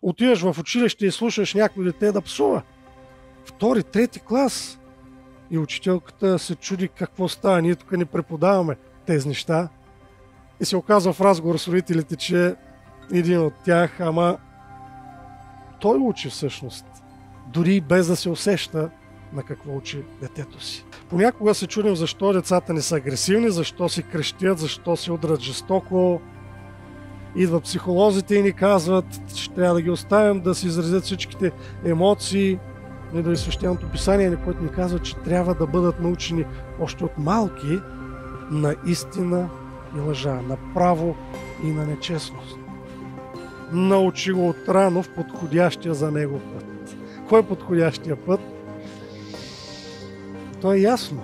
Отиваш в училище и слушаш някой дете да псува. Втори, трети клас. И учителката се чуди какво става. Ние тук не преподаваме тези неща. И се оказва в разговор с родителите, че един от тях, ама той учи всъщност. Дори без да се усеща на какво учи детето си. Понякога се чудим защо децата не са агресивни, защо си крещят, защо се удрят жестоко. Идват психолозите и ни казват, че трябва да ги оставим да си изразят всичките емоции. Идва и Свещеното писание, на което ни казва, че трябва да бъдат научени още от малки на истина и лъжа, на право и на нечестност. Научи го отрано в подходящия за него път. Кой е подходящия път? То е ясно.